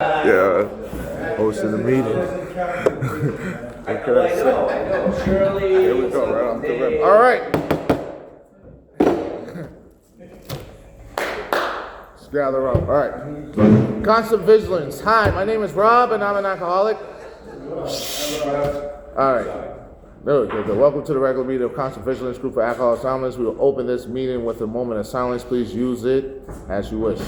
Yeah, hosting the meeting. What could I say? Here we go, right off the rip. All right. Let's gather up. All right. Constant vigilance. Hi, my name is Rob, and I'm an alcoholic. All right. Good. Welcome to the regular meeting of Constant Vigilance Group for Alcoholics Anonymous. We will open this meeting with a moment of silence. Please use it as you wish.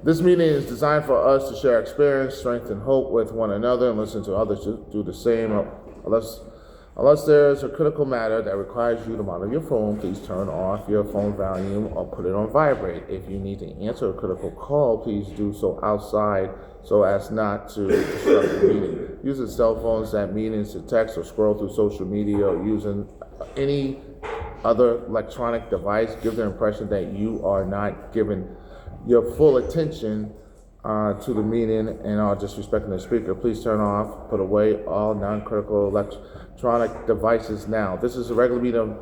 This meeting is designed for us to share experience, strength, and hope with one another and listen to others do the same. Unless there is a critical matter that requires you to monitor your phone, please turn off your phone volume or put it on vibrate. If you need to answer a critical call, please do so outside so as not to disrupt the meeting. Using cell phones at meetings to text or scroll through social media or using any other electronic device give the impression that you are not giving your full attention to the meeting and are disrespecting the speaker. Please turn off, put away all non-critical electronic devices now. This is a regular meeting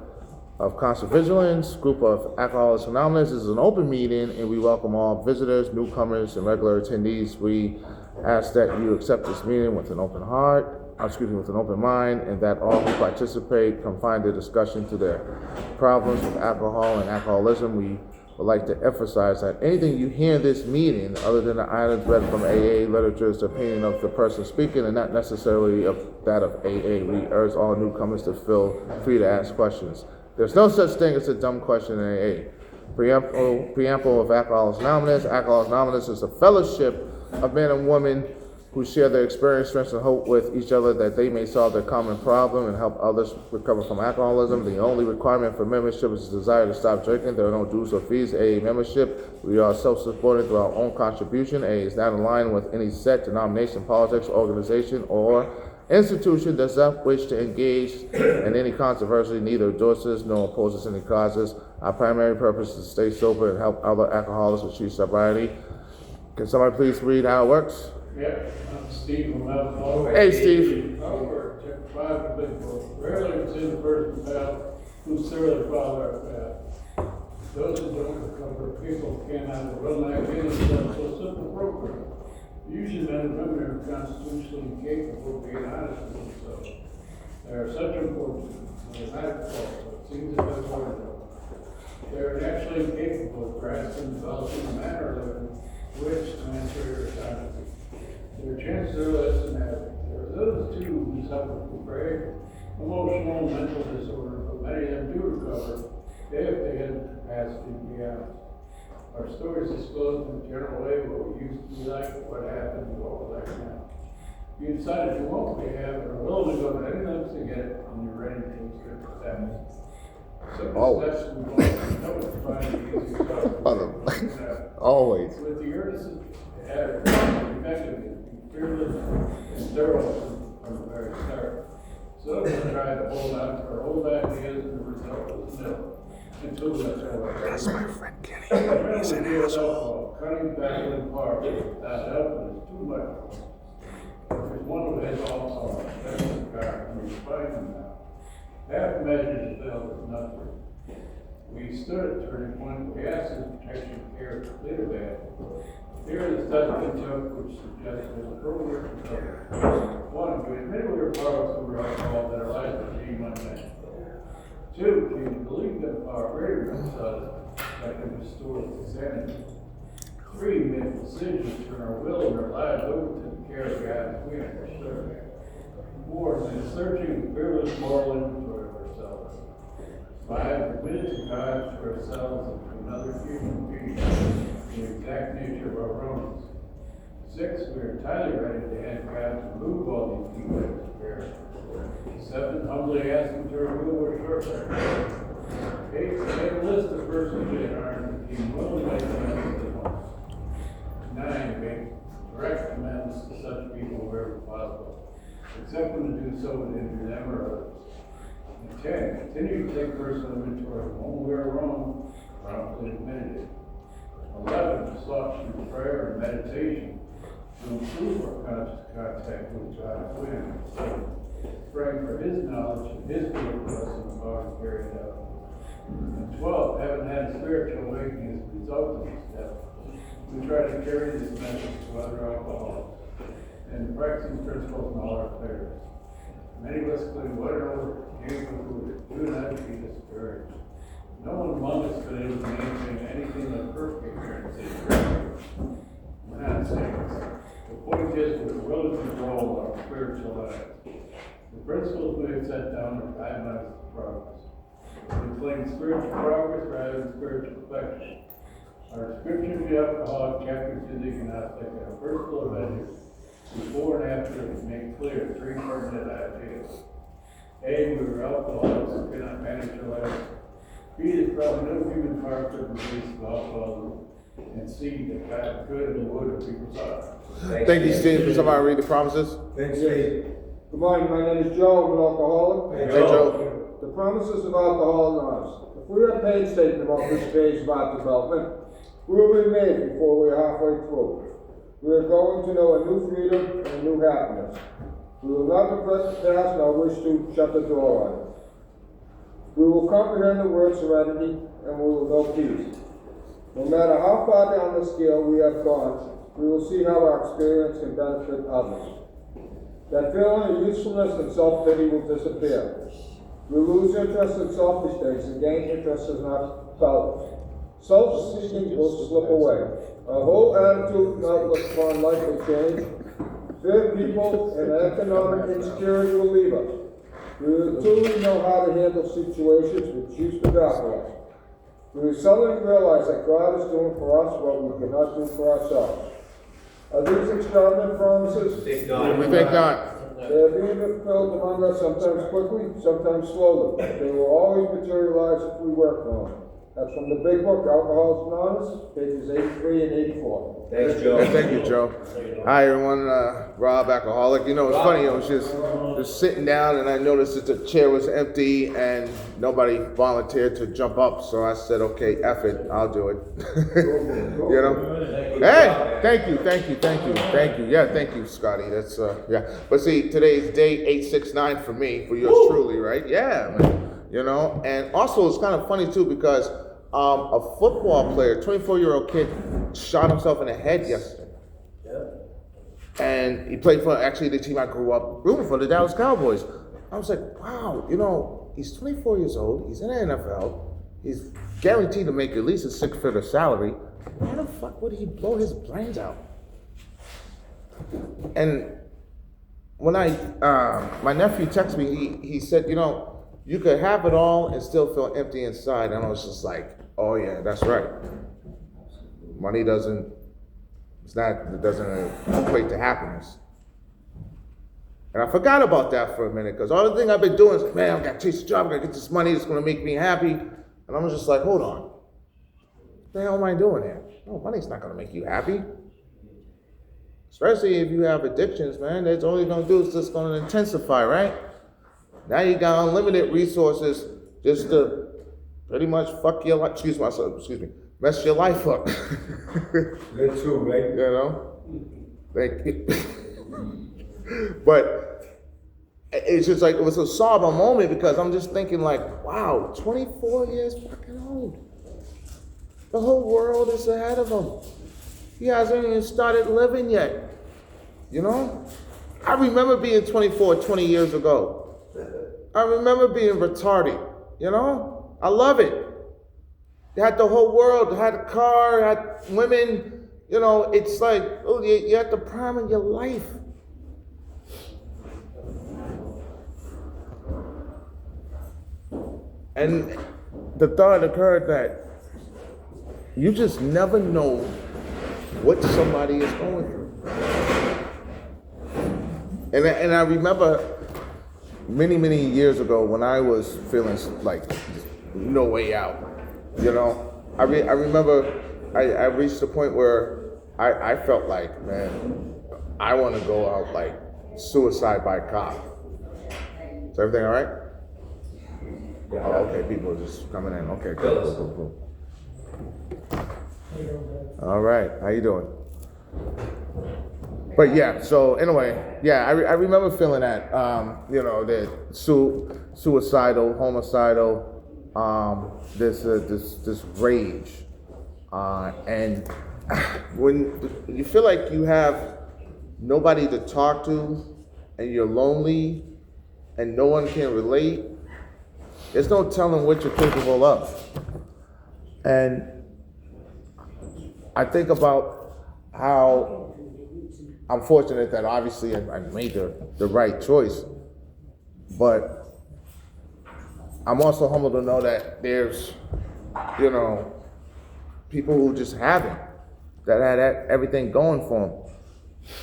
of Constant Vigilance, group of Alcoholics Anonymous. This is an open meeting and we welcome all visitors, newcomers, and regular attendees. We ask that you accept this meeting with an open heart, with an open mind, and that all who participate confine their discussion to their problems with alcohol and alcoholism. We would like to emphasize that anything you hear in this meeting, other than the items read from AA literature, is the opinion of the person speaking and not necessarily of that of AA. We urge all newcomers to feel free to ask questions. There's no such thing as a dumb question in AA. Preamble of Alcoholics Anonymous. Alcoholics Anonymous is a fellowship of men and women who share their experience, strengths, and hope with each other that they may solve their common problem and help others recover from alcoholism. The only requirement for membership is the desire to stop drinking. There are no dues or fees. AA membership, we are self-supporting through our own contribution. AA is not in line with any set denomination, politics, organization, or institution does not wish to engage in any controversy, neither endorses nor opposes any causes. Our primary purpose is to stay sober and help other alcoholics achieve sobriety. Can somebody please read how it works? Yeah, I'm Steve from Alcohol. Hey, Steve. Over, check 5 big book. Rarely see the person found who thoroughly follow our path. Those who don't recover people cannot run like themselves so simple program. Usually men and women are constitutionally incapable of being honest with themselves. They are such important. They are not false, but it seems a bit more though. They are naturally incapable of grasping, developing a manner of living which to answer your assignment. Their chances are less than average. There are those too who suffer from grave emotional and mental disorder, but many of them do recover if they had the capacity to be honest. Our stories disclose in a general way what we used to be like, what happened, and what we're like now. You decided you won't be having or willing to go to any lengths to get it, and you're ready to take steps. So the steps we want to know to find the easiest stuff. Always. With the earnestness effectively, fearless and thorough from the very start. So we try to hold ideas and the result is nil. Until that's all. That's my friend Kenny. He's an asshole. Cutting back in part without help is too much. Because one of his also, that's the car, and he's fighting now. Half measures failed as nothing. We stood at a turning point. We asked his protection care to clear the bad. Here is the study we took, which suggests there's a earlier recovery. One, we admit we were products of alcohol that our lives were being unmatched. Two, we believe that our greater themselves that can restore sanity. Three, we made decisions to turn our will and our lives over to the care of God we understood. Four, in searching fearless moral inventory of ourselves. Five, admitted to God for ourselves and to another human being the exact nature of our wrongs. Six, we are entirely ready to ask God to remove all these defects of character. Seven, humbly ask Him to remove our shortcomings. Eight, make a list of persons in our team willing to make amends to them. Nine, make direct amends to such people wherever possible, except when to do so would injure them or others. And 10, continue to take personal inventory when we are wrong, promptly admitted it. 11, sought through prayer and meditation to improve our conscious contact with God within, praying for His knowledge and His will for us in the power to carry it out. And 12, haven't had a spiritual awakening as a result of these steps. We try to carry this message to other alcoholics and practicing principles in all our affairs. Many of us, including one another, came concluded, do not be discouraged. No one among us has been able to maintain anything but perfect here in the We're not saints. The point is, we're willing to control our spiritual lives. The principles we have set down are guidelines of progress. We claim spiritual progress rather than spiritual perfection. Our description of the alcoholic, chapter to the agnostic, and our personal measures before and after make clear three pertinent ideas. A, we were alcoholics who cannot manage our lives. B, that probably no human power could release of alcoholism. And C, that God could and would if people's hearts. Thank you, Steve. Can somebody read the promises? Thanks, Steve. Good morning, my name is Joe, I'm an alcoholic. Hey, Joe. The promises of Alcohol Anonymous. If we are painstaking about this phase of our development, we will be made before we are halfway through. We are going to know a new freedom and a new happiness. We will not regret the past nor wish to shut the door on it. We will comprehend the word serenity and we will know peace. No matter how far down the scale we have gone, we will see how our experience can benefit others. That feeling of usefulness and self-pity will disappear. We lose interest in selfish things and gain interest in ourselves. Self-seeking will slip away. Our whole attitude and outlook upon life will change. Fear people and economic insecurity will leave us. We will truly know how to handle situations which used to baffle us. We will suddenly realize that God is doing for us what we cannot do for ourselves. Are these extravagant promises? We think not. They are being fulfilled among us sometimes quickly, sometimes slowly. They will always materialize if we work on them. That's from the big book, Alcoholics Anonymous, pages 83 and 84. Thanks, Joe. Yeah, thank you, Joe. Hi, everyone. Rob, alcoholic. You know, it's funny. I was just sitting down, and I noticed that the chair was empty, and nobody volunteered to jump up. So I said, "Okay, F it, I'll do it." You know. Hey, thank you. Yeah, thank you, Scotty. That's yeah. But see, today's day 869 for me, for yours truly, right? Yeah, man. You know, and also it's kind of funny too because a football player, 24-year-old kid, shot himself in the head yesterday. Yeah. And he played for actually the team I grew up rooting for, the Dallas Cowboys. I was like, wow, you know, he's 24 years old, he's in the NFL, he's guaranteed to make at least a six-figure salary. Why the fuck would he blow his brains out? And when my nephew texted me, he said, you know, you could have it all and still feel empty inside. And I was just like, oh yeah, that's right. Money doesn't equate to happiness. And I forgot about that for a minute, because all the thing I've been doing is, man, I've got to chase a job, I gotta get this money, it's gonna make me happy. And I'm just like, hold on. What the hell am I doing here? No, money's not gonna make you happy. Especially if you have addictions, man, that's all you're gonna do is just gonna intensify, right? Now you got unlimited resources just to pretty much fuck your life, mess your life up. That's true, right? You know? Thank you. But it's just like, it was a sober moment because I'm just thinking like, wow, 24 years fucking old. The whole world is ahead of him. He hasn't even started living yet. You know? I remember being 24 20 years ago. I remember being retarded, you know? I love it. You had the whole world, you had a car, you had women, you know, it's like, oh, you're at the prime of your life. And the thought occurred that you just never know what somebody is going through. And I remember many years ago when I was feeling like no way out, you know, I remember I reached a point where I felt like, man, I want to go out like suicide by cop. Is everything all right? Yeah. Oh, okay, people are just coming in. Okay, cool. All right, how you doing? But yeah, so anyway, yeah, I remember feeling that, you know, that suicidal, homicidal, this rage, and when you feel like you have nobody to talk to, and you're lonely, and no one can relate, there's no telling what you're capable of. And I think about how I'm fortunate that obviously I made the right choice, but I'm also humbled to know that there's, people who just haven't, that had everything going for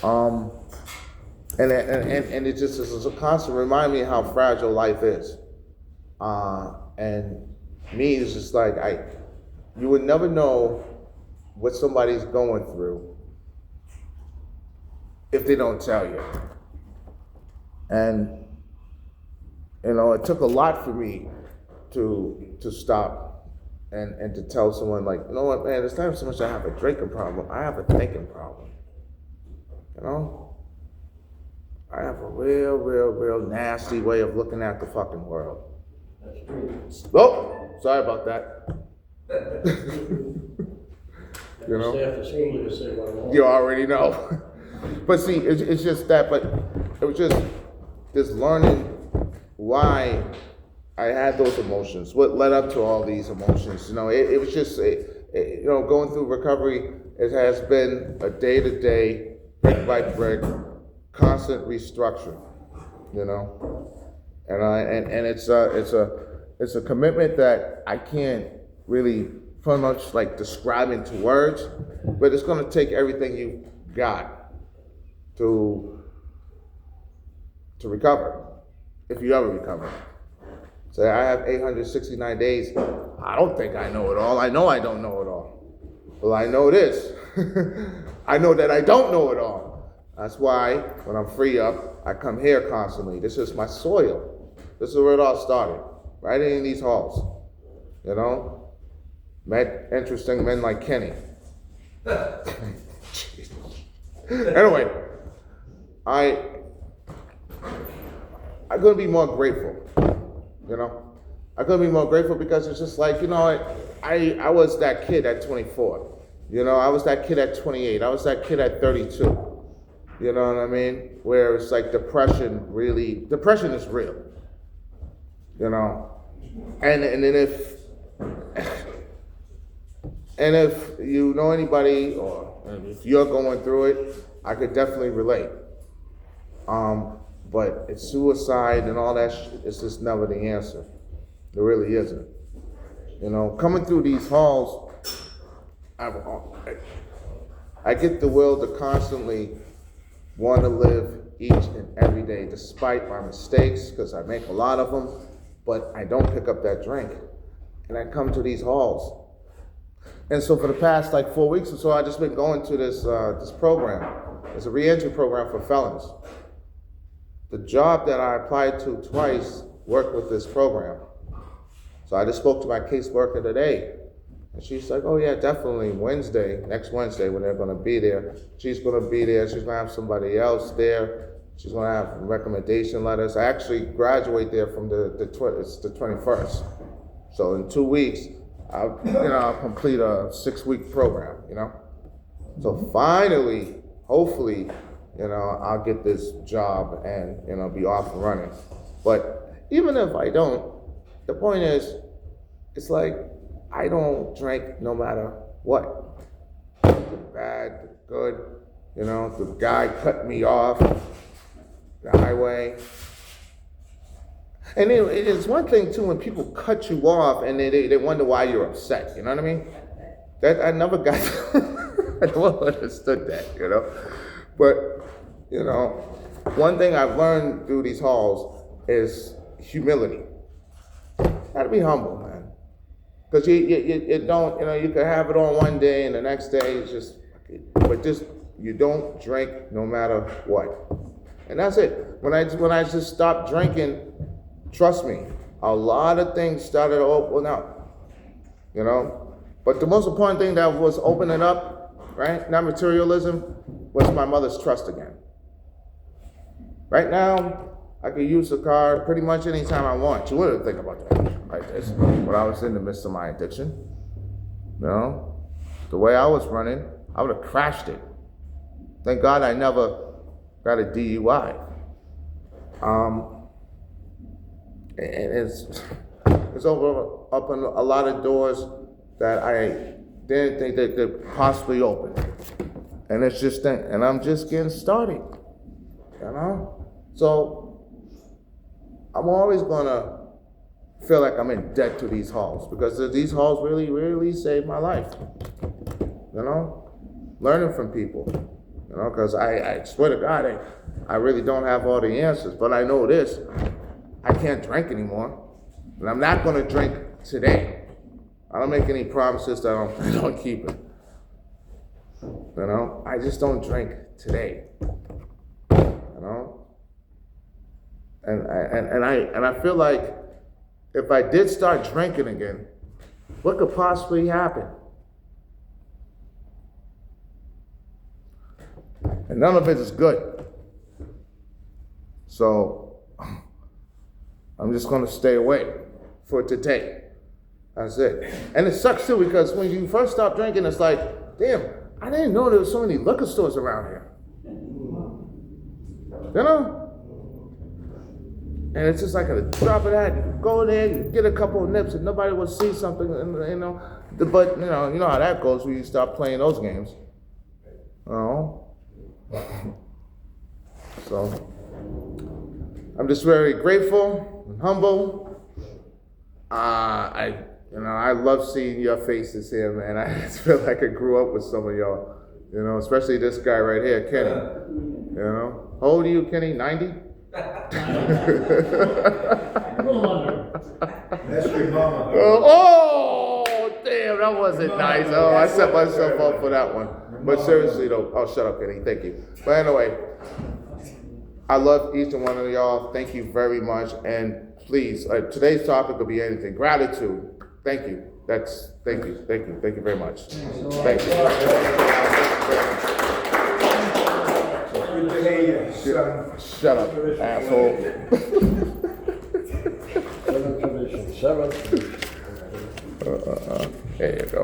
them. And it just is a constant remind me how fragile life is. And me, it's just like, you would never know what somebody's going through if they don't tell you. And, it took a lot for me to stop and to tell someone, like, you know what, man, it's not so much I have a drinking problem, I have a thinking problem. I have a real nasty way of looking at the fucking world. That's true. Oh, sorry about that. Staff is school to say what I want. You already know. But see, it's just that, but it was just learning why I had those emotions, what led up to all these emotions. It was just, going through recovery, it has been a day-to-day, brick by brick, constant restructuring, and it's a commitment that I can't really pretty much like describe into words, but it's going to take everything you've got to recover, if you ever recover. So I have 869 days. I don't think I know it all. I know I don't know it all. Well, I know this. I know that I don't know it all. That's why when I'm free up, I come here constantly. This is my soil. This is where it all started, right in these halls. Met interesting men like Kenny. Anyway, I'm gonna be more grateful. I'm gonna be more grateful because it's just like, I was that kid at 24. I was that kid at 28. I was that kid at 32. You know what I mean? Where it's like depression is real. And then if you know anybody or if you're going through it, I could definitely relate. But it's suicide and all that shit, it's just never the answer. It really isn't. Coming through these halls, I get the will to constantly want to live each and every day, despite my mistakes, because I make a lot of them, but I don't pick up that drink. And I come to these halls. And so for the past 4 weeks or so, I've just been going to this program. It's a re-entry program for felons. The job that I applied to twice worked with this program. So I just spoke to my caseworker today. And she's like, oh yeah, definitely next Wednesday when they're gonna be there. She's gonna be there, she's gonna have somebody else there. She's gonna have recommendation letters. I actually graduate there from it's the 21st. So in 2 weeks, I'll complete a 6-week program, So finally, hopefully, I'll get this job and, be off and running. But even if I don't, the point is, it's like, I don't drink no matter what. The bad, the good, the guy cut me off the highway. And it's one thing too when people cut you off and they wonder why you're upset, you know what I mean? That I never got I never understood that, But, one thing I've learned through these halls is humility. Gotta be humble, man. Because you don't, you can have it on one day and the next day it's you don't drink no matter what. And that's it. When I just stopped drinking, trust me, a lot of things started to open up, But the most important thing that was opening up, right, not materialism, was my mother's trust again. Right now, I could use the car pretty much anytime I want. You wouldn't think about that. like this when I was in the midst of my addiction. You know, the way I was running, I would have crashed it. Thank God I never got a DUI. And it's opened a lot of doors that I didn't think they could possibly open. And it's just, and I'm just getting started, you know? So I'm always gonna feel like I'm in debt to these halls because these halls really saved my life, you know? Learning from people, you know, because I swear to God, I really don't have all the answers, but I know this, I can't drink anymore, and I'm not gonna drink today. I don't make any promises that I don't keep it. You know, I just don't drink today. You know, and I feel like if I did start drinking again, what could possibly happen? And none of it is good. So I'm just gonna stay away for today. That's it. And it sucks too because when you first stop drinking, it's like, damn, I didn't know there were so many liquor stores around here. You know? And it's just like a drop of that. You go there, you get a couple of nips, and nobody will see something, and, you know. But you know how that goes when you start playing those games. You know? So I'm just very grateful and humble. I love seeing your faces here, man. I just feel like I grew up with some of y'all, you know, especially this guy right here, Kenny. You know, how old are you, Kenny? 90? That's your mama. Oh, damn, that wasn't nice. Oh, I set myself up for that one. But seriously, though, oh, shut up, Kenny. Thank you. But anyway, I love each and one of y'all. Thank you very much. And please, today's topic could be anything. Gratitude. Thank you. Thank you very much. Thank you. Good to hear you, son. Shut up, asshole. Seventh tradition. There you go.